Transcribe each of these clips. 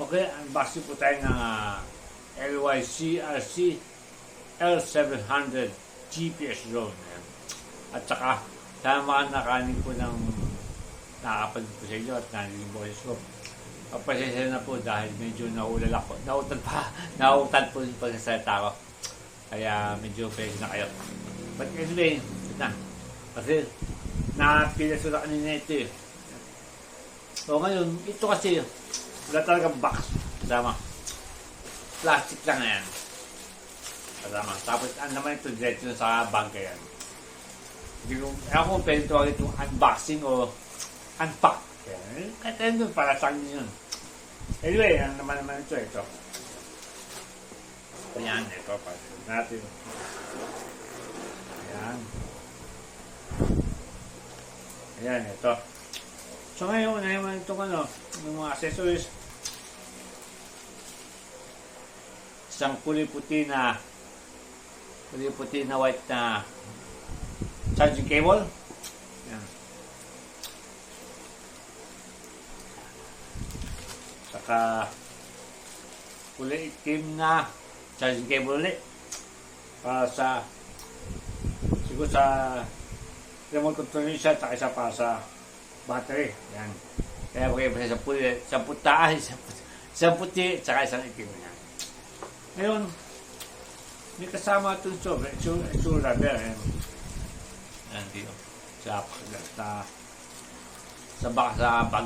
Okay, unboxing po tayo ng LYCRC L700 GPS drone. Ayan. At saka, tama nakanin po ng nakakapag po sa inyo at narinig yung boses ko. Papasensya na po dahil medyo naulala ko. Nautan po yung pagsasalita ko. Kaya medyo pwede na kayo. But anyway, ito na. Kasi napila sila kanina ito eh. So ngayon, ito kasi wala talagang box. Kasama. Plastic lang yan. Kasama. Tapos ang naman ito diretso sa bag yan. Hindi ko, ako pwede tawagin itong unboxing o unpack. Kahit ayun doon, para sa akin yun. Anyway, ang naman ito. Ayan, ito. Pasok natin. Ayan. Ayan, ito. So ngayon, naman itong yung mga accessories. Isang puti na white na charging cable. Ayan. Saka kulay itim na charging cable ulit. Para sa siguro sa remote control niya, saka isa para sa battery. Yan. Kaya magkaiba sa puti, saka isang itim niya. Ngayon, may kasama itong rubber. Yan dito. Sa bag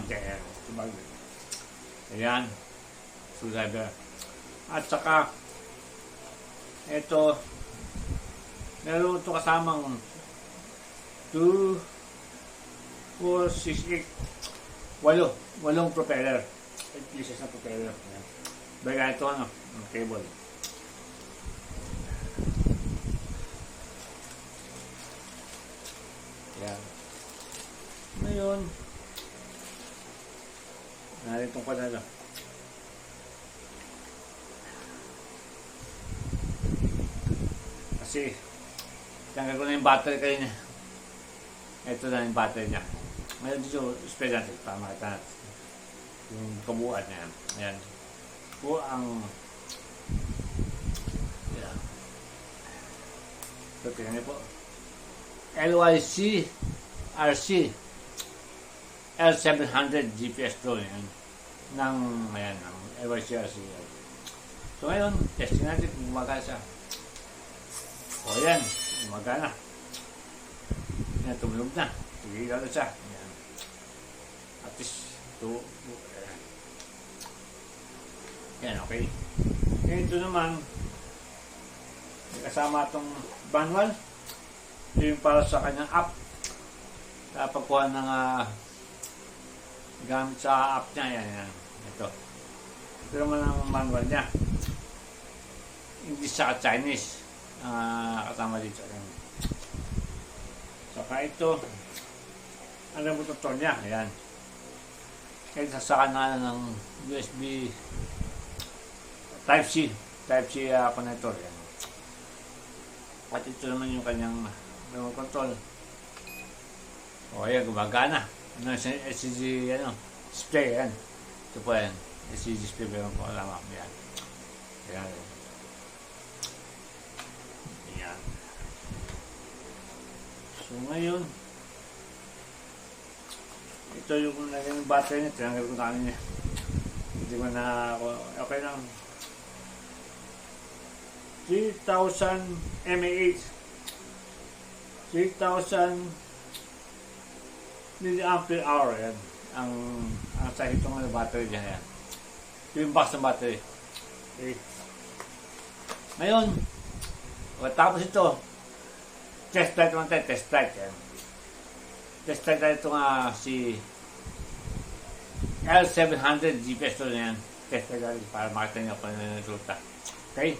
niya. Ayan. Rubber. At saka, ito, meron ito kasamang 2, 4, 6, 8, 8 propeller. 8 pieces na propeller. Baga ito cable. Yan. Ngayon, narito ko na lang. Kasi, tanggal ko na yung battery kayo niya. Ito na yung battery niya. Ngayon dito, spread natin para makita natin yung kabuuan niya. Ayan. Po ang yan. So, tingnan niyo po. LYCRC L700 GPS drone yan. Ng LYCRC. So ngayon, testing natin kung gumagana siya. O yan, gumagana. Yan, tumulog na. Tigilan na siya. Yan. At least, yan, okay. Ngayon ito naman, kasama itong manual. Yung para sa kanyang app. Pagkuha ng gamit sa app niya. Yan. Ito. Ito naman ang manual niya. English sa Chinese. Kasama dito. Saka ito, alam mo ito niya. Ayan. Kaya sasaka na ng USB Type-C connector. Ayan. At ito naman yung kanyang remote control. O ayan, gumagana. LCD display. Ayan. Ito po yan. LCD display. Meron po alam. Ayan. Ayan. Ayan. So ngayon, ito yung naging battery niya. Tinanggal ko na kanina. Hindi mo na okay lang. 3,000 mAh. 3,000 milliampere hour. Yan. Ang sa itong battery niya. Yan. Ito yung box ng battery. Okay. Ngayon, tapos ito, test flight naman tayo. Test flight. Yan. Test flight tayo ito si L700 GPS to na yan. Test flight tayo para makita nyo kung ano yung resulta. Okay?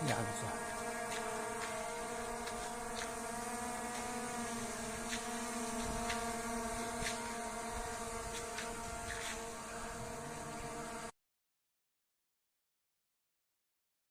Yan siya.